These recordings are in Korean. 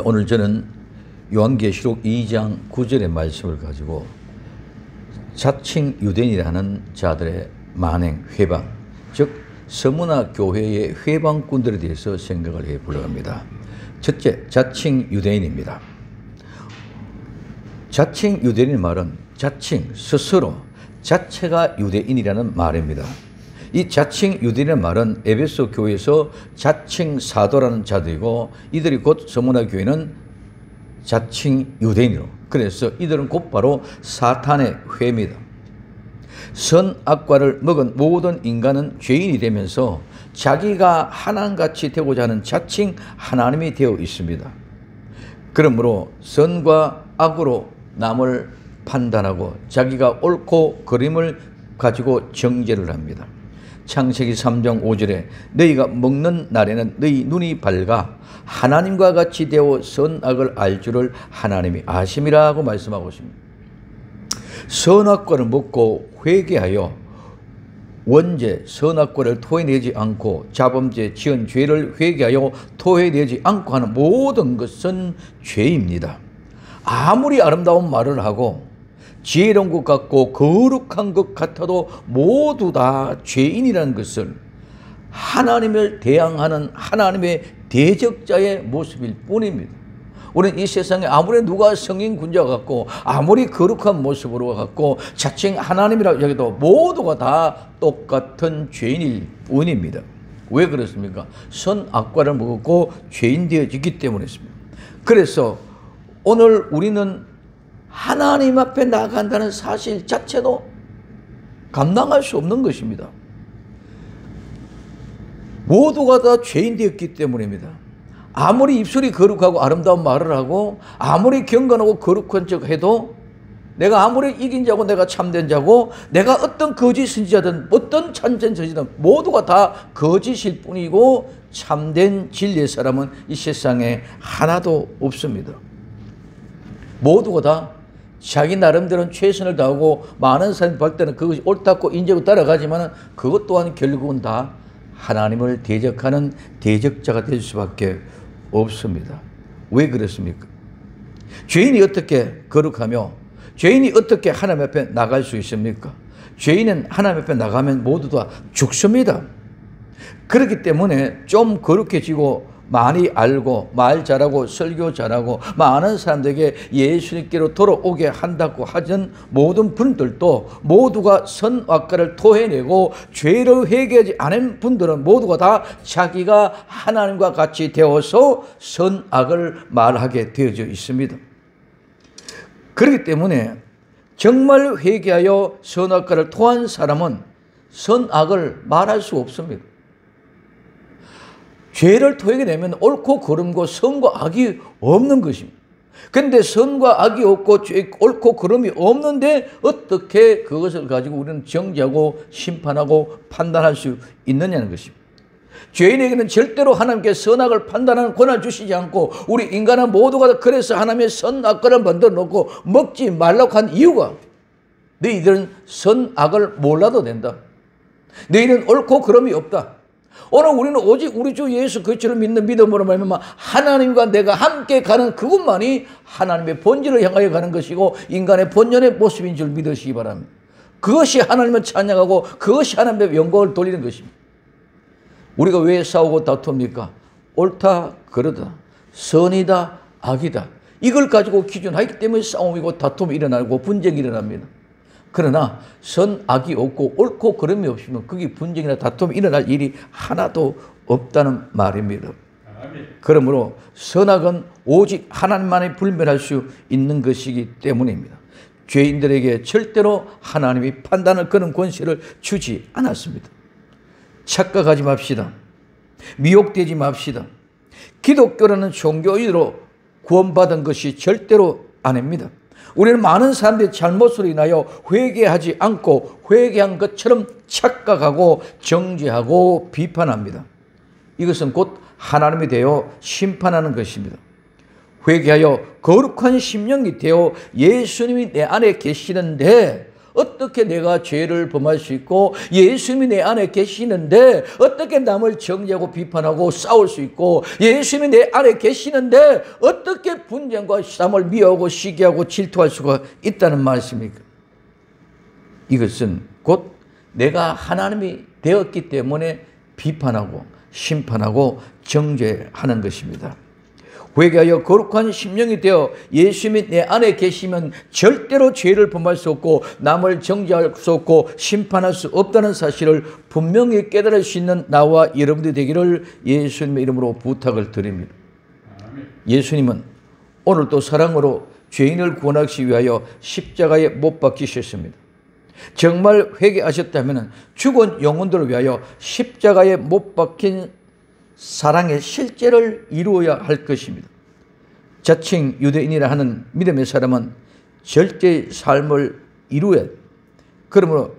오늘 저는 요한계시록 2장 9절의 말씀을 가지고 자칭 유대인이라는 자들의 만행, 회방, 즉 서문화 교회의 회방꾼들에 대해서 생각을 해보려고 합니다. 첫째, 자칭 유대인입니다. 자칭 유대인의 말은 자칭, 스스로, 자체가 유대인이라는 말입니다. 이 자칭 유대인의 말은 에베소 교회에서 자칭 사도라는 자들이고, 이들이 곧 서문화 교회는 자칭 유대인으로, 그래서 이들은 곧바로 사탄의 회입니다. 선악과를 먹은 모든 인간은 죄인이 되면서 자기가 하나님같이 되고자 하는 자칭 하나님이 되어 있습니다. 그러므로 선과 악으로 남을 판단하고 자기가 옳고 그름을 가지고 정죄를 합니다. 창세기 3장 5절에 너희가 먹는 날에는 너희 눈이 밝아 하나님과 같이 되어 선악을 알 줄을 하나님이 아심이라고 말씀하고 있습니다. 선악과를 먹고 회개하여 원죄, 선악과를 토해내지 않고 자범죄, 지은 죄를 회개하여 토해내지 않고 하는 모든 것은 죄입니다. 아무리 아름다운 말을 하고 지혜로운 것 같고 거룩한 것 같아도 모두 다 죄인이라는 것을 하나님을 대항하는 하나님의 대적자의 모습일 뿐입니다. 우리는 이 세상에 아무리 누가 성인 군자 같고 아무리 거룩한 모습으로 갖고 자칭 하나님이라고 해도 모두가 다 똑같은 죄인일 뿐입니다. 왜 그렇습니까? 선악과를 먹었고 죄인 되어지기 때문이었습니다. 그래서 오늘 우리는 하나님 앞에 나간다는 사실 자체도 감당할 수 없는 것입니다. 모두가 다 죄인 되었기 때문입니다. 아무리 입술이 거룩하고 아름다운 말을 하고 아무리 경건하고 거룩한 척 해도 내가 아무리 이긴 자고 내가 참된 자고 내가 어떤 거짓 선지자든 어떤 참된 선지자든 모두가 다 거짓일 뿐이고 참된 진리의 사람은 이 세상에 하나도 없습니다. 모두가 다 자기 나름대로는 최선을 다하고 많은 사람이 볼 때는 그것이 옳다고 인정하고 따라가지만 그것 또한 결국은 다 하나님을 대적하는 대적자가 될 수밖에 없습니다. 왜 그렇습니까? 죄인이 어떻게 거룩하며 죄인이 어떻게 하나님 앞에 나갈 수 있습니까? 죄인은 하나님 앞에 나가면 모두 다 죽습니다. 그렇기 때문에 좀 거룩해지고 많이 알고 말 잘하고 설교 잘하고 많은 사람들에게 예수님께로 돌아오게 한다고 하는 모든 분들도 모두가 선악과를 토해내고 죄를 회개하지 않은 분들은 모두가 다 자기가 하나님과 같이 되어서 선악을 말하게 되어져 있습니다. 그렇기 때문에 정말 회개하여 선악과를 토한 사람은 선악을 말할 수 없습니다. 죄를 토하게 되면 옳고 그름고 선과 악이 없는 것입니다. 그런데 선과 악이 없고 옳고 그름이 없는데 어떻게 그것을 가지고 우리는 정죄하고 심판하고 판단할 수 있느냐는 것입니다. 죄인에게는 절대로 하나님께 선악을 판단하는 권한을 주시지 않고 우리 인간은 모두가 그래서 하나님의 선악과를 만들어 놓고 먹지 말라고 한 이유가 너희들은 선악을 몰라도 된다. 너희는 옳고 그름이 없다. 오늘 우리는 오직 우리 주 예수 그리스도를 믿는 믿음으로 말미암아 하나님과 내가 함께 가는 그것만이 하나님의 본질을 향하여 가는 것이고 인간의 본연의 모습인 줄 믿으시기 바랍니다. 그것이 하나님을 찬양하고 그것이 하나님의 영광을 돌리는 것입니다. 우리가 왜 싸우고 다툽니까? 옳다 그르다, 선이다 악이다, 이걸 가지고 기준하기 때문에 싸움이고 다툼이 일어나고 분쟁이 일어납니다. 그러나 선악이 없고 옳고 그름이 없으면 거기 분쟁이나 다툼이 일어날 일이 하나도 없다는 말입니다. 그러므로 선악은 오직 하나님만이 불멸할 수 있는 것이기 때문입니다. 죄인들에게 절대로 하나님이 판단을 그런 권세를 주지 않았습니다. 착각하지 맙시다. 미혹되지 맙시다. 기독교라는 종교인으로 구원받은 것이 절대로 아닙니다. 우리는 많은 사람들의 잘못으로 인하여 회개하지 않고 회개한 것처럼 착각하고 정죄하고 비판합니다. 이것은 곧 하나님이 되어 심판하는 것입니다. 회개하여 거룩한 심령이 되어 예수님이 내 안에 계시는데 어떻게 내가 죄를 범할 수 있고 예수님이 내 안에 계시는데 어떻게 남을 정죄하고 비판하고 싸울 수 있고 예수님이 내 안에 계시는데 어떻게 분쟁과 싸움을 미워하고 시기하고 질투할 수가 있다는 말씀입니까? 이것은 곧 내가 하나님이 되었기 때문에 비판하고 심판하고 정죄하는 것입니다. 회개하여 거룩한 심령이 되어 예수님이 내 안에 계시면 절대로 죄를 범할 수 없고 남을 정죄할 수 없고 심판할 수 없다는 사실을 분명히 깨달을 수 있는 나와 여러분들이 되기를 예수님의 이름으로 부탁을 드립니다. 예수님은 오늘도 사랑으로 죄인을 구원하기 위하여 십자가에 못 박히셨습니다. 정말 회개하셨다면 죽은 영혼들을 위하여 십자가에 못 박힌 사랑의 실제를 이루어야 할 것입니다. 자칭 유대인이라 하는 믿음의 사람은 절대 삶을 이루어야 합니다. 그러므로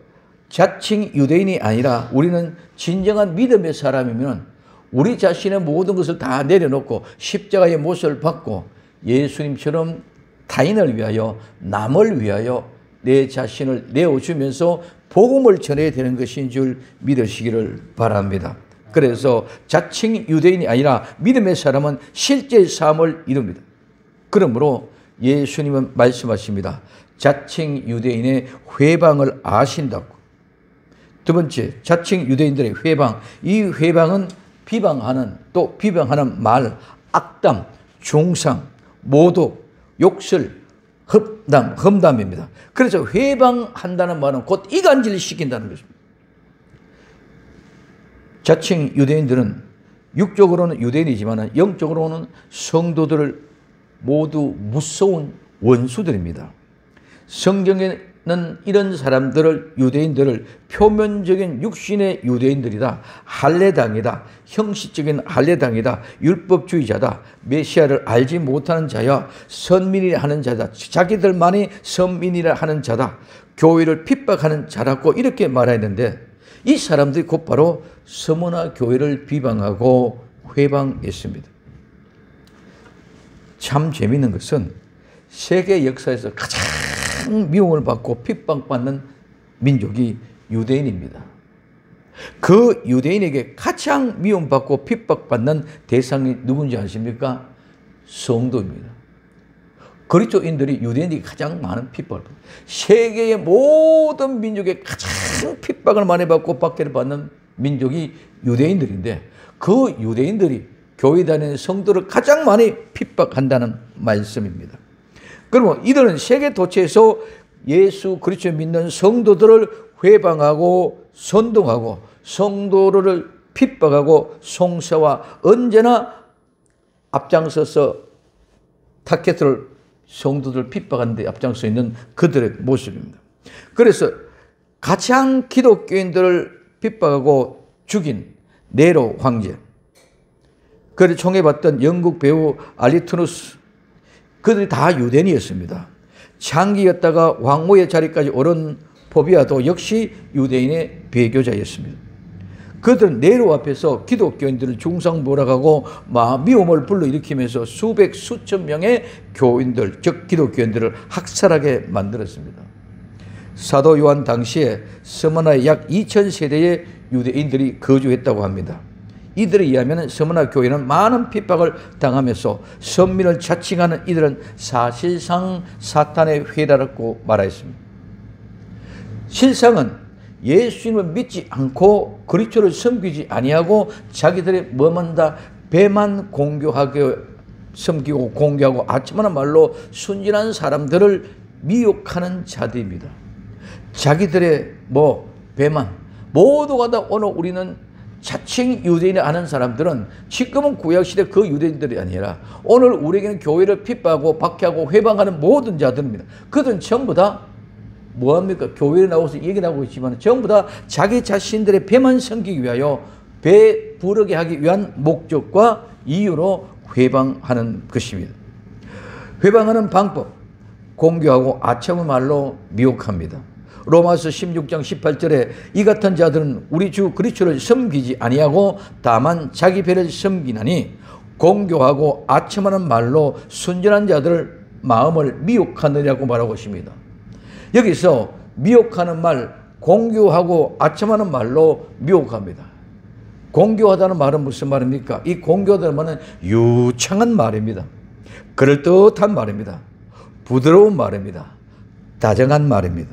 자칭 유대인이 아니라 우리는 진정한 믿음의 사람이면 우리 자신의 모든 것을 다 내려놓고 십자가의 못을 받고 예수님처럼 타인을 위하여 남을 위하여 내 자신을 내어주면서 복음을 전해야 되는 것인 줄 믿으시기를 바랍니다. 그래서 자칭 유대인이 아니라 믿음의 사람은 실제 삶을 이룹니다. 그러므로 예수님은 말씀하십니다. 자칭 유대인의 회방을 아신다고. 두 번째, 자칭 유대인들의 회방. 이 회방은 비방하는, 또 비방하는 말, 악담, 중상, 모독, 욕설, 험담입니다. 그래서 회방한다는 말은 곧 이간질 시킨다는 것입니다. 자칭 유대인들은 육적으로는 유대인이지만 영적으로는 성도들을 모두 무서운 원수들입니다. 성경에는 이런 사람들을, 유대인들을 표면적인 육신의 유대인들이다, 할례당이다, 형식적인 할례당이다, 율법주의자다, 메시아를 알지 못하는 자야, 선민이라 하는 자다, 자기들만이 선민이라 하는 자다, 교회를 핍박하는 자라고 이렇게 말했는데 이 사람들이 곧바로 서머나 교회를 비방하고 회방했습니다. 참 재미있는 것은 세계 역사에서 가장 미움을 받고 핍박받는 민족이 유대인입니다. 그 유대인에게 가장 미움받고 핍박받는 대상이 누군지 아십니까? 성도입니다. 그리스도인들이 유대인이 가장 많은 핍박을 받습니다. 세계의 모든 민족에 가장 핍박을 많이 받고 박해를 받는 민족이 유대인들인데 그 유대인들이 교회 다니는 성도를 가장 많이 핍박한다는 말씀입니다. 그러면 이들은 세계 도처에서 예수 그리스도를 믿는 성도들을 회방하고 선동하고 성도를 핍박하고 송사와 언제나 앞장서서 타켓을 성도들 핍박하는 데 앞장서 있는 그들의 모습입니다. 그래서 가장 기독교인들을 핍박하고 죽인 네로 황제, 그를 총애받던 영국 배우 알리투누스, 그들이 다 유대인이었습니다. 장기였다가 왕후의 자리까지 오른 포비아도 역시 유대인의 배교자였습니다. 그들은 네로 앞에서 기독교인들을 중상모략하고 미움을 불러일으키면서 수백 수천 명의 교인들, 즉 기독교인들을 학살하게 만들었습니다. 사도 요한 당시에 스무나에 약 2000세대의 유대인들이 거주했다고 합니다. 이들에 의하면 스무나 교회는 많은 핍박을 당하면서 선민을 자칭하는 이들은 사실상 사탄의 회다라고 말하였습니다. 실상은 예수님을 믿지 않고 그리스도를 섬기지 아니하고 자기들의 뭐만다 배만 공교하게 섬기고 공개하고 아첨하는 말로 순진한 사람들을 미혹하는 자들입니다. 자기들의 배만 모두가 다 오늘 우리는 자칭 유대인이 아는 사람들은 지금은 구약시대 그 유대인들이 아니라 오늘 우리에게는 교회를 핍박하고 박해하고 회방하는 모든 자들입니다. 그들은 전부 다 뭐합니까? 교회에 나와서 얘기를 하고 있지만 전부 다 자기 자신들의 배만 섬기기 위하여 배 부르게 하기 위한 목적과 이유로 회방하는 것입니다. 회방하는 방법, 공교하고 아첨의 말로 미혹합니다. 로마서 16장 18절에 이 같은 자들은 우리 주 그리스도를 섬기지 아니하고 다만 자기 배를 섬기나니 공교하고 아첨하는 말로 순전한 자들 마음을 미혹하느냐고 말하고 있습니다. 여기서 미혹하는 말, 공교하고 아첨하는 말로 미혹합니다. 공교하다는 말은 무슨 말입니까? 이 공교하다는 말은 유창한 말입니다. 그럴듯한 말입니다. 부드러운 말입니다. 다정한 말입니다.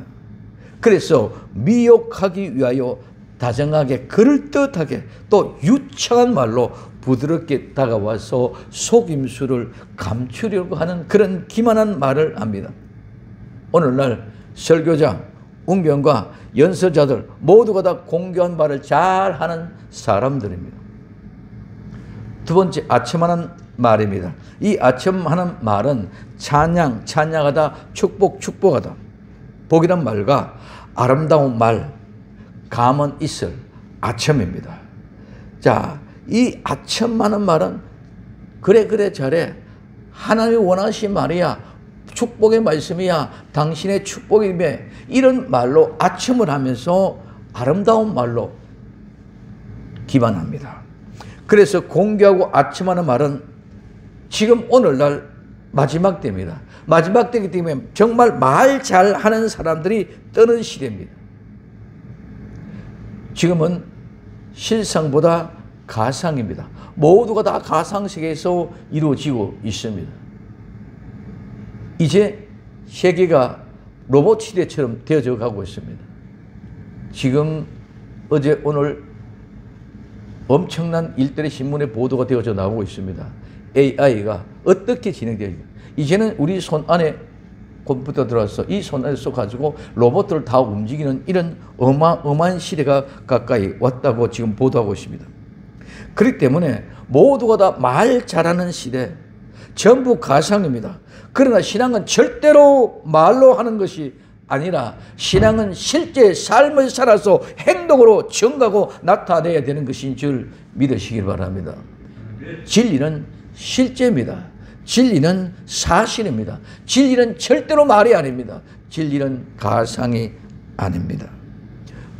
그래서 미혹하기 위하여 다정하게, 그럴듯하게, 또 유창한 말로 부드럽게 다가와서 속임수를 감추려고 하는 그런 기만한 말을 합니다. 오늘날 설교자, 웅변과 연설자들 모두가 다 공교한 말을 잘하는 사람들입니다. 두 번째, 아첨하는 말입니다. 이 아첨하는 말은 찬양, 찬양하다, 축복, 축복하다. 복이란 말과 아름다운 말, 감은 있을, 아첨입니다. 자, 이 아첨하는 말은 그래 그래 잘해, 하나님이 원하신 말이야, 축복의 말씀이야, 당신의 축복이며, 이런 말로 아첨을 하면서 아름다운 말로 기반합니다. 그래서 공교하고 아첨하는 말은 지금 오늘날 마지막 때입니다. 마지막 때이기 때문에 정말 말 잘하는 사람들이 뜨는 시대입니다. 지금은 실상보다 가상입니다. 모두가 다 가상세계에서 이루어지고 있습니다. 이제 세계가 로봇 시대처럼 되어져 가고 있습니다. 지금 어제 오늘 엄청난 일들이 신문에 보도가 되어져 나오고 있습니다. AI가 어떻게 진행되는지. 이제는 우리 손 안에 컴퓨터 들어와서 이 손 안에 쏙가지고 로봇들을 다 움직이는 이런 어마어마한 시대가 가까이 왔다고 지금 보도하고 있습니다. 그렇기 때문에 모두가 다 말 잘하는 시대, 전부 가상입니다. 그러나 신앙은 절대로 말로 하는 것이 아니라 신앙은 실제 삶을 살아서 행동으로 증가하고 나타내야 되는 것인 줄 믿으시길 바랍니다. 진리는 실제입니다. 진리는 사실입니다. 진리는 절대로 말이 아닙니다. 진리는 가상이 아닙니다.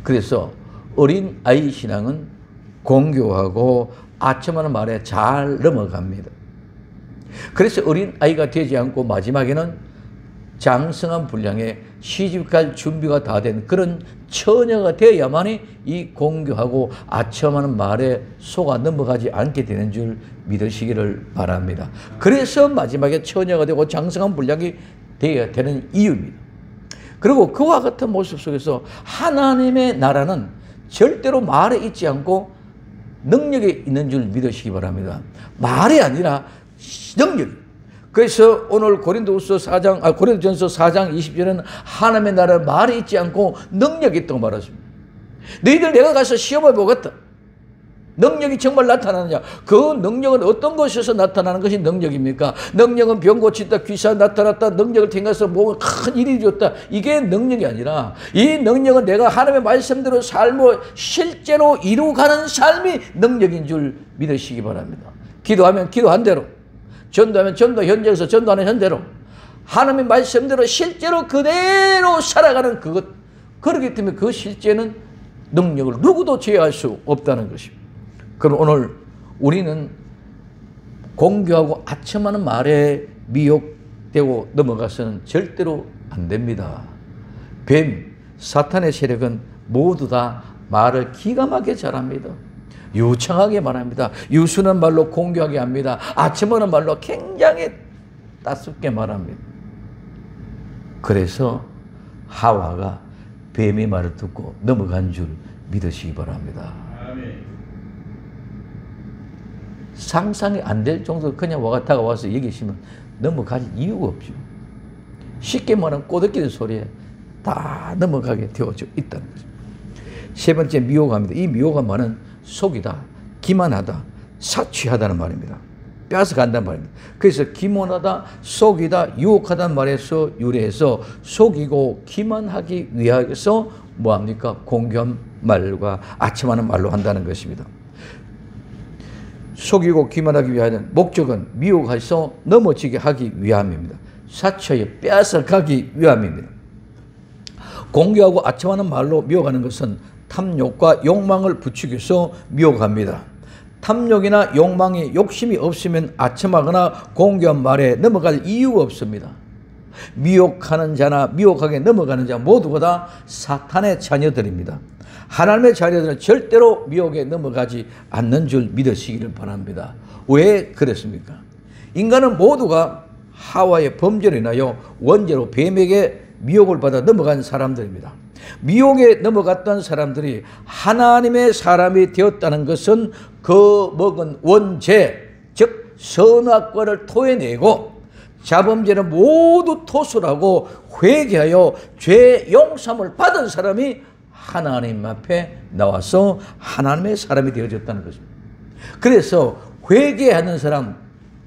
그래서 어린 아이 신앙은 공교하고 아첨하는 말에 잘 넘어갑니다. 그래서 어린 아이가 되지 않고 마지막에는 장성한 분량에 시집갈 준비가 다 된 그런 처녀가 되어야만이 이 공교하고 아첨하는 말에 속아 넘어가지 않게 되는 줄 믿으시기를 바랍니다. 그래서 마지막에 처녀가 되고 장성한 분량이 되어야 되는 이유입니다. 그리고 그와 같은 모습 속에서 하나님의 나라는 절대로 말에 있지 않고 능력에 있는 줄 믿으시기 바랍니다. 말이 아니라 능력. 그래서 오늘 고린도전서 4장 20절에는 하나님의 나라는 말이 있지 않고 능력이 있다고 말했습니다. 너희들 내가 가서 시험해 보겠다. 능력이 정말 나타나느냐? 그 능력은 어떤 것에서 나타나는 것이 능력입니까? 능력은 병 고친다, 귀신 나타났다, 능력을 통해서 뭐 큰 일이 있었다. 이게 능력이 아니라 이 능력은 내가 하나님의 말씀대로 삶을 실제로 이루어가는 삶이 능력인 줄 믿으시기 바랍니다. 기도하면 기도한 대로, 전도하면 전도 현장에서 전도하는 현대로 하나님의 말씀대로 실제로 그대로 살아가는 그것, 그렇기 때문에 그 실제는 능력을 누구도 제어할 수 없다는 것입니다. 그럼 오늘 우리는 공교하고 아첨하는 말에 미혹되고 넘어가서는 절대로 안 됩니다. 뱀, 사탄의 세력은 모두 다 말을 기가 막히게 잘합니다. 유창하게 말합니다. 유순한 말로 공교하게 합니다. 아첨하는 말로 굉장히 따숩게 말합니다. 그래서 하와가 뱀의 말을 듣고 넘어간 줄 믿으시기 바랍니다. 상상이 안 될 정도로 그냥 다가와서 얘기하시면 넘어갈 이유가 없죠. 쉽게 말하면 꼬드기는 소리에 다 넘어가게 되어져 있다는 거죠. 세 번째, 미혹합니다. 이 미혹한 말은 속이다, 기만하다, 사취하다는 말입니다. 뺏어간다는 말입니다. 그래서 기만하다, 속이다, 유혹하다는 말에서 유래해서 속이고 기만하기 위해서 뭐합니까? 공교한 말과 아첨하는 말로 한다는 것입니다. 속이고 기만하기 위하는 목적은 미혹해서 넘어지게 하기 위함입니다. 사취하여 뺏어가기 위함입니다. 공교하고 아첨하는 말로 미혹하는 것은 탐욕과 욕망을 부추겨서 미혹합니다. 탐욕이나 욕망이 욕심이 없으면 아첨하거나 공교한 말에 넘어갈 이유가 없습니다. 미혹하는 자나 미혹하게 넘어가는 자 모두가 다 사탄의 자녀들입니다. 하나님의 자녀들은 절대로 미혹에 넘어가지 않는 줄 믿으시기를 바랍니다. 왜 그랬습니까? 인간은 모두가 하와의 범죄로 인하여 원죄로 뱀에게 미혹을 받아 넘어간 사람들입니다. 미혹에 넘어갔던 사람들이 하나님의 사람이 되었다는 것은 그 먹은 원죄, 즉 선악과를 토해내고 자범죄는 모두 토설하고 회개하여 죄 용서함을 받은 사람이 하나님 앞에 나와서 하나님의 사람이 되어졌다는 것입니다. 그래서 회개하는 사람,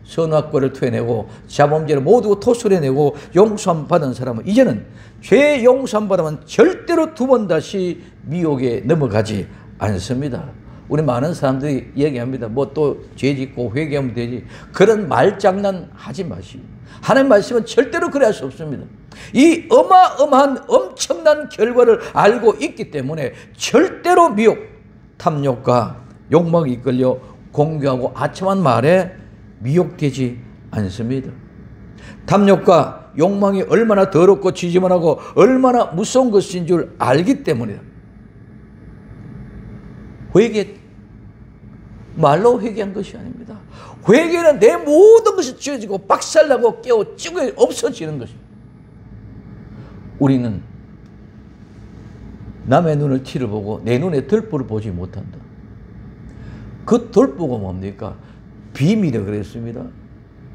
선악과를 토해내고 자범죄를 모두 토설해내고 용서함 받은 사람은 이제는 죄 용서함 받으면 절대로 두 번 다시 미혹에 넘어가지 않습니다. 우리 많은 사람들이 얘기합니다. 뭐 또 죄 짓고 회개하면 되지. 그런 말장난 하지 마시고. 하나님 말씀은 절대로 그래 할 수 없습니다. 이 어마어마한 엄청난 결과를 알고 있기 때문에 절대로 미혹, 탐욕과 욕망에 이끌려 공개하고 아첨한 말에 미혹되지 않습니다. 탐욕과 욕망이 얼마나 더럽고 지저분하고 얼마나 무서운 것인 줄 알기 때문이다. 회개, 말로 회개한 것이 아닙니다. 회개는 내 모든 것이 지워지고 박살나고 깨어지고 없어지는 것입니다. 우리는 남의 눈을 티를 보고 내 눈에 들보를 보지 못한다. 그 들보가 뭡니까? 비밀이라 그랬습니다.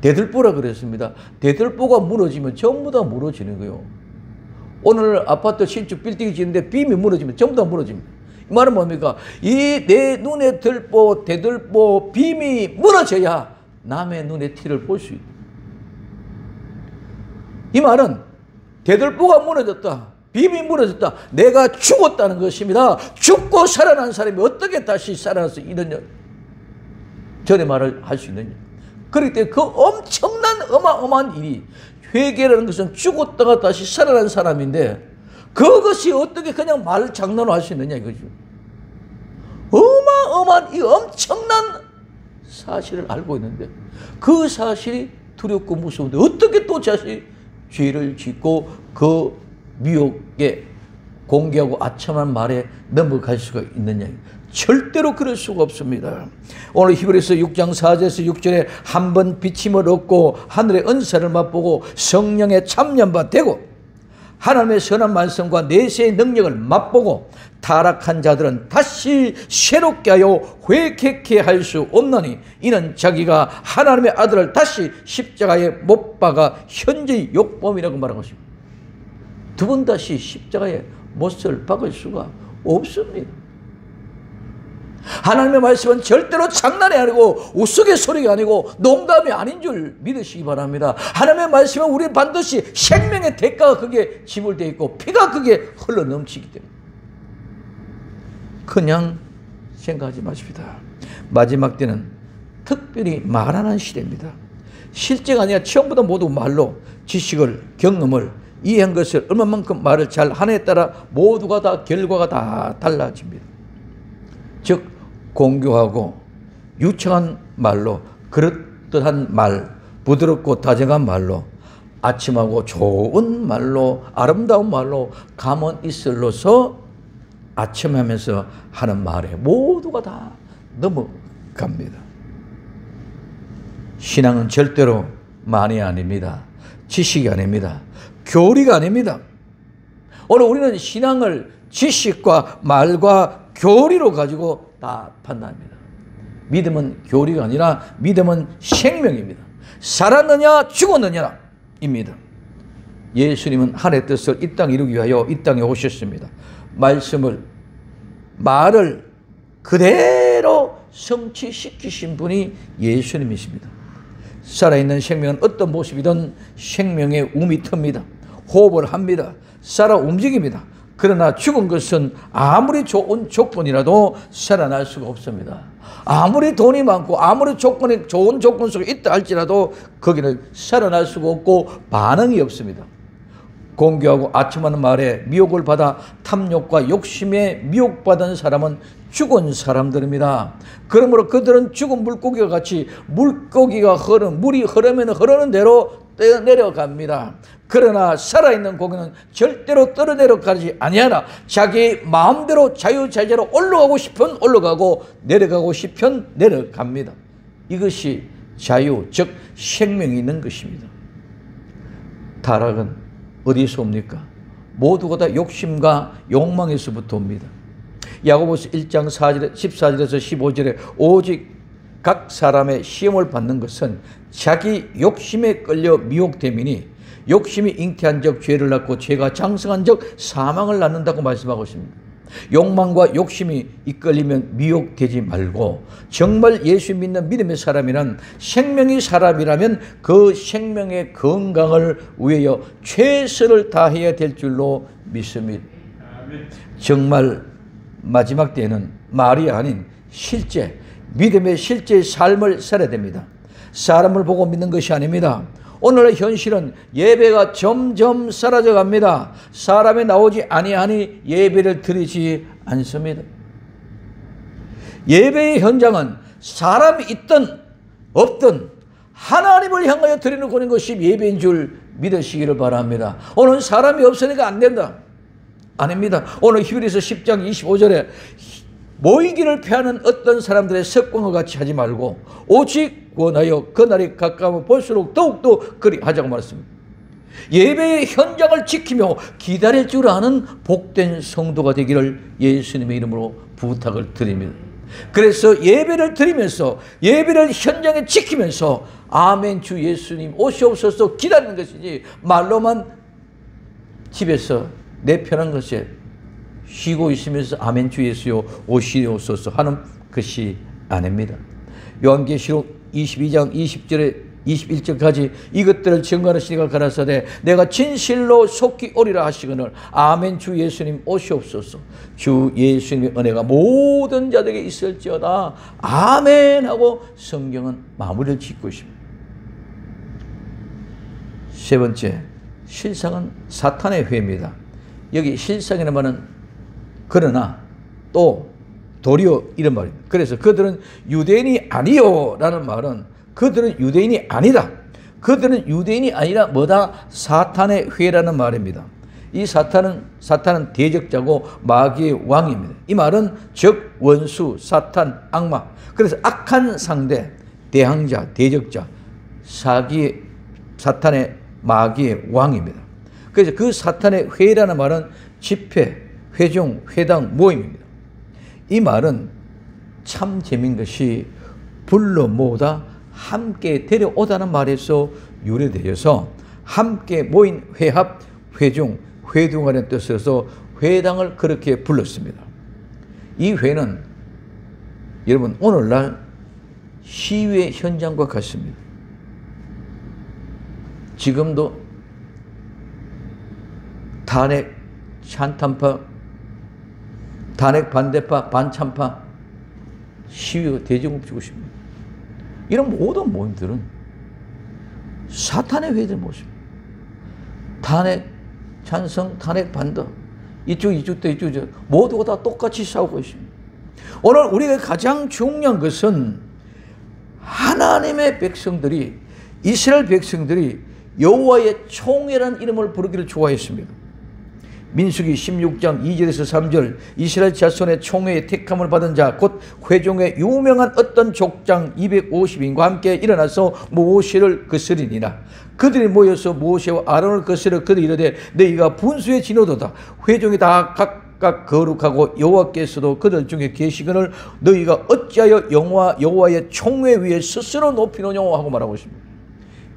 대들보라 그랬습니다. 대들보가 무너지면 전부 다 무너지는 거예요. 오늘 아파트 신축 빌딩이 짓는데 빔이 무너지면 전부 다 무너집니다. 이 말은 뭡니까? 이 내 눈에 들보, 대들보, 빔이 무너져야 남의 눈에 티를 볼 수 있다. 이 말은 대들보가 무너졌다, 빔이 무너졌다, 내가 죽었다는 것입니다. 죽고 살아난 사람이 어떻게 다시 살아나서 이런 전의 말을 할 수 있느냐. 그렇기 때문에 그 엄청난 어마어마한 일이, 회개라는 것은 죽었다가 다시 살아난 사람인데 그것이 어떻게 그냥 말 장난으로 할 수 있느냐 이거죠. 어마어마한 이 엄청난 사실을 알고 있는데 그 사실이 두렵고 무서운데 어떻게 또 다시 죄를 짓고 그 미혹에 공개하고 아첨한 말에 넘어갈 수가 있느냐. 절대로 그럴 수가 없습니다. 오늘 히브리서 6장 4절에서 6절에 한 번 비침을 얻고 하늘의 은사를 맛보고 성령의 참여바 되고 하나님의 선한 말씀과 내세의 능력을 맛보고 타락한 자들은 다시 새롭게 하여 회개케 할 수 없나니 이는 자기가 하나님의 아들을 다시 십자가에 못 박아 현재의 욕범이라고 말한 것입니다. 두 번 다시 십자가에 못을 박을 수가 없습니다. 하나님의 말씀은 절대로 장난이 아니고 우스갯소리가 아니고 농담이 아닌 줄 믿으시기 바랍니다. 하나님의 말씀은 우리 반드시 생명의 대가가 그게 지불되어 있고 피가 그게 흘러 넘치기 때문에 그냥 생각하지 마십시다. 마지막 때는 특별히 말하는 시대입니다. 실제가 아니라 처음부터 모두 말로 지식을, 경험을, 이해한 것을 얼마만큼 말을 잘 하느냐에 따라 모두가 다 결과가 다 달라집니다. 즉 공교하고 유창한 말로, 그릇듯한 말, 부드럽고 다정한 말로, 아침하고 좋은 말로, 아름다운 말로 감언 이슬로서 아첨하면서 하는 말에 모두가 다 넘어갑니다. 신앙은 절대로 말이 아닙니다. 지식이 아닙니다. 교리가 아닙니다. 오늘 우리는 신앙을 지식과 말과 교리로 가지고 다 판단합니다. 믿음은 교리가 아니라 믿음은 생명입니다. 살았느냐 죽었느냐입니다. 예수님은 하나님의 뜻을 이 땅에 이루기 위하여 이 땅에 오셨습니다. 말을 그대로 성취시키신 분이 예수님이십니다. 살아있는 생명은 어떤 모습이든 생명의 움이 틉니다. 호흡을 합니다. 살아 움직입니다. 그러나 죽은 것은 아무리 좋은 조건이라도 살아날 수가 없습니다. 아무리 돈이 많고 아무리 좋은 조건 속에 있다 할지라도 거기는 살아날 수가 없고 반응이 없습니다. 공교하고 아첨하는 말에 미혹을 받아 탐욕과 욕심에 미혹받은 사람은 죽은 사람들입니다. 그러므로 그들은 죽은 물고기와 같이 물이 흐르면 흐르는 대로 내려갑니다. 그러나 살아있는 고기는 절대로 떨어내려가지 아니하나 자기 마음대로 자유자재로 올라가고 싶으면 올라가고 내려가고 싶으면 내려갑니다. 이것이 자유, 즉 생명이 있는 것입니다. 타락은 어디서 옵니까? 모두가 다 욕심과 욕망에서부터 옵니다. 야고보서 1장 14절에서 15절에 오직 각 사람의 시험을 받는 것은 자기 욕심에 끌려 미혹됨이니 욕심이 잉태한 적 죄를 낳고 죄가 장성한 적 사망을 낳는다고 말씀하고 있습니다. 욕망과 욕심이 이끌리면 미혹되지 말고 정말 예수 믿는 믿음의 사람이란 생명의 사람이라면 그 생명의 건강을 위하여 최선을 다해야 될 줄로 믿습니다. 정말 마지막 때에는 말이 아닌 실제 믿음의 실제 삶을 살아야 됩니다. 사람을 보고 믿는 것이 아닙니다. 오늘의 현실은 예배가 점점 사라져 갑니다. 사람이 나오지 아니하니 예배를 드리지 않습니다. 예배의 현장은 사람이 있든 없든 하나님을 향하여 드리는 것이 예배인 줄 믿으시기를 바랍니다. 오늘 사람이 없으니까 안 된다. 아닙니다. 오늘 히브리서 10장 25절에 모이기를 피하는 어떤 사람들의 습관과 같이 하지 말고 오직 원하여 그날이 가까워 볼수록 더욱더 그리 하자고 말했습니다. 예배의 현장을 지키며 기다릴 줄 아는 복된 성도가 되기를 예수님의 이름으로 부탁을 드립니다. 그래서 예배를 드리면서 예배를 현장에 지키면서 아멘 주 예수님 오시옵소서 기다리는 것이지 말로만 집에서 내 편한 것에 쉬고 있으면서 아멘 주 예수여 오시옵소서 하는 것이 아닙니다. 요한계시록 22장 20절에 21절까지 이것들을 증거하시니가 가라사대 내가 진실로 속히 오리라 하시거늘 아멘 주 예수님 오시옵소서. 주 예수님의 은혜가 모든 자들에게 있을지어다 아멘 하고 성경은 마무리를 짓고 있습니다. 세 번째, 실상은 사탄의 회입니다. 여기 실상이라는 말은 그러나 또 도리어 이런 말입니다. 그래서 그들은 유대인이 아니요 라는 말은 그들은 유대인이 아니다. 그들은 유대인이 아니라 뭐다? 사탄의 회라는 말입니다. 이 사탄은 대적자고 마귀의 왕입니다. 이 말은 즉 원수, 사탄, 악마. 그래서 악한 상대, 대항자, 대적자, 사탄의 마귀의 왕입니다. 그래서 그 사탄의 회라는 말은 집회, 회중, 회당, 모임입니다. 이 말은 참 재미있는 것이 불러 모으다 함께 데려오다는 말에서 유래되어서 함께 모인 회합, 회중, 회중하는 뜻에서 회당을 그렇게 불렀습니다. 이 회는 여러분 오늘날 시위의 현장과 같습니다. 지금도 탄핵, 찬탄파, 탄핵 반대파, 반찬파 시위가 대중업주고 있습니다. 이런 모든 모임들은 사탄의 회들 모습입니다. 탄핵, 찬성, 탄핵, 반대 이쪽 모두가 다 똑같이 싸우고 있습니다. 오늘 우리가 가장 중요한 것은 하나님의 백성들이 이스라엘 백성들이 여호와의 총회라는 이름을 부르기를 좋아했습니다. 민수기 16장 2절에서 3절 이스라엘 자손의 총회의 택함을 받은 자 곧 회중의 유명한 어떤 족장 250인과 함께 일어나서 모세를 거스리니라. 그들이 모여서 모세와 아론을 거스려 그들이 이르되 너희가 분수의 진노도다. 회중이 다 각각 거룩하고 여호와께서도 그들 중에 계시거늘 너희가 어찌하여 여호와의 총회 위에 스스로 높이노냐 하고 말하고 있습니다.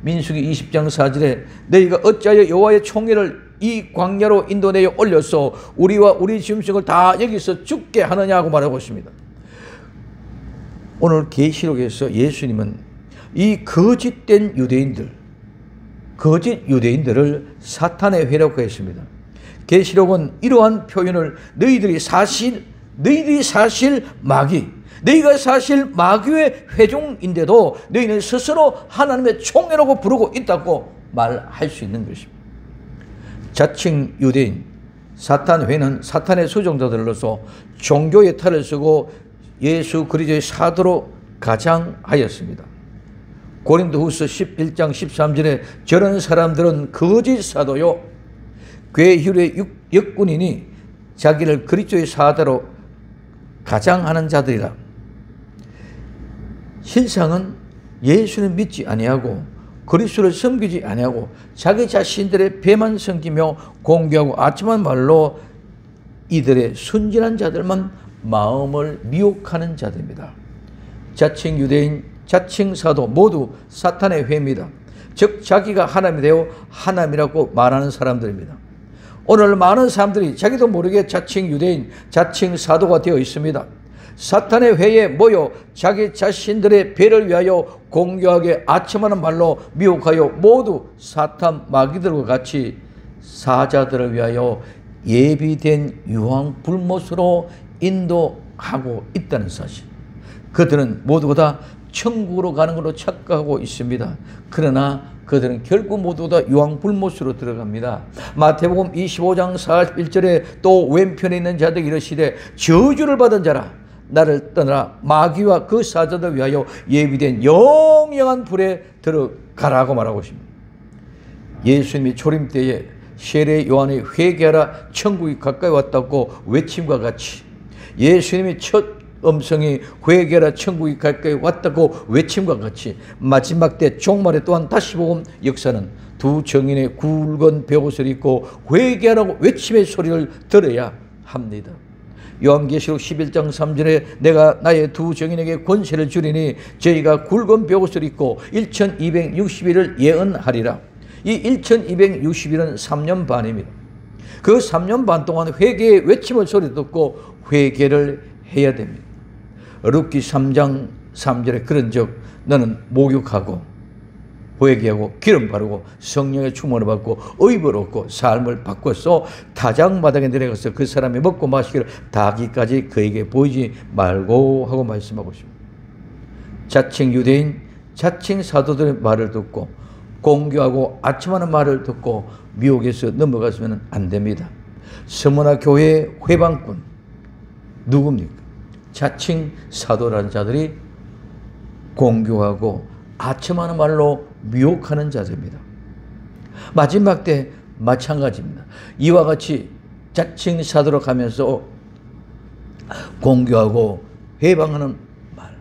민수기 20장 4절에 너희가 어찌하여 여호와의 총회를 이 광야로 인도내어 올려서 우리와 우리 짐승을 다 여기서 죽게 하느냐고 말하고 있습니다. 오늘 계시록에서 예수님은 이 거짓된 유대인들을 사탄의 회라고 했습니다. 계시록은 이러한 표현을 너희가 사실 마귀의 회중인데도 너희는 스스로 하나님의 총회라고 부르고 있다고 말할 수 있는 것입니다. 자칭 유대인, 사탄회는 사탄의 수종자들로서 종교의 탈을 쓰고 예수 그리스도의 사도로 가장하였습니다. 고린도후서 11장 13절에 저런 사람들은 거짓 사도요 괴율의 역군이니 자기를 그리스도의 사자로 가장하는 자들이라. 실상은 예수는 믿지 아니하고 그리스도를 섬기지 아니하고 자기 자신들의 배만 섬기며 공개하고 아첨한 말로 이들의 순진한 자들만 마음을 미혹하는 자들입니다. 자칭 유대인, 자칭 사도 모두 사탄의 회입니다. 즉 자기가 하나님이 되어 하나님이라고 말하는 사람들입니다. 오늘 많은 사람들이 자기도 모르게 자칭 유대인, 자칭 사도가 되어 있습니다. 사탄의 회에 모여 자기 자신들의 배를 위하여 공교하게 아첨하는 말로 미혹하여 모두 사탄 마귀들과 같이 사자들을 위하여 예비된 유황 불못으로 인도하고 있다는 사실. 그들은 모두 다 천국으로 가는 걸로 착각하고 있습니다. 그러나 그들은 결국 모두 다 유황 불못으로 들어갑니다. 마태복음 25장 41절에 또 왼편에 있는 자들이 이르시되 저주를 받은 자라 나를 떠나라 마귀와 그 사자들 위하여 예비된 영영한 불에 들어가라고 말하고 있습니다. 예수님이 초림 때에 세례 요한이 회개하라 천국이 가까이 왔다고 외침과 같이 예수님이 첫 음성이 회개하라 천국이 가까이 왔다고 외침과 같이 마지막 때 종말에 또한 다시 복음 역사는 두 정인의 굵은 베옷을 입고 회개하라고 외침의 소리를 들어야 합니다. 요한계시록 11장 3절에 내가 나의 두 정인에게 권세를 주리니 저희가 굵은 베옷을 입고 1260일을 예언하리라. 이 1260일은 3년 반입니다. 그 3년 반 동안 회개의 외침을 소리 듣고 회개를 해야 됩니다. 룻기 3장 3절에 그런즉 너는 목욕하고 회개하고 기름 바르고 성령의 충만을 받고 의복을 얻고 삶을 바꿔서 타작마당에 내려가서 그 사람이 먹고 마시기를 다기까지 그에게 보이지 말고 하고 말씀하고 있습니다. 자칭 유대인, 자칭 사도들의 말을 듣고 공교하고 아첨하는 말을 듣고 미혹에서 넘어가시면 안 됩니다. 서머나 교회의 회방꾼 누굽니까? 자칭 사도라는 자들이 공교하고 아첨하는 말로 미혹하는 자들입니다. 마지막 때 마찬가지입니다. 이와 같이 자칭 사도로 가면서 공교하고 회방하는 말,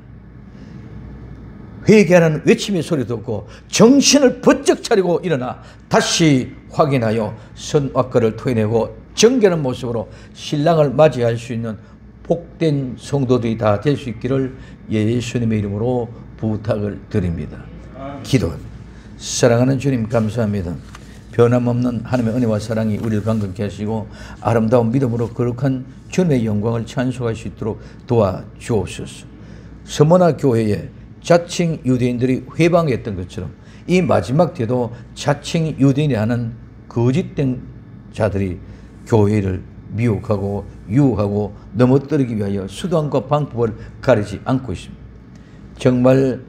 회개하는 외침의 소리 듣고 정신을 번쩍 차리고 일어나 다시 확인하여 선악과를 토해내고 정결한 모습으로 신랑을 맞이할 수 있는 복된 성도들이 다 될 수 있기를 예수님의 이름으로 부탁을 드립니다. 기도합니다. 사랑하는 주님 감사합니다. 변함없는 하나님의 은혜와 사랑이 우리를 강건케 하시고 아름다운 믿음으로 거룩한 주님의 영광을 찬송할 수 있도록 도와주옵소서. 서머나 교회에 자칭 유대인들이 회방했던 것처럼 이 마지막 때도 자칭 유대인이 하는 거짓된 자들이 교회를 미혹하고 유혹하고 넘어뜨리기 위하여 수단과 방법을 가리지 않고 있습니다. 정말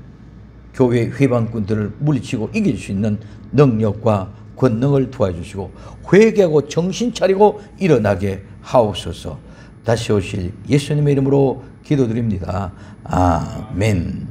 교회 회방꾼들을 물리치고 이길 수 있는 능력과 권능을 도와주시고 회개하고 정신 차리고 일어나게 하옵소서. 다시 오실 예수님의 이름으로 기도드립니다. 아멘.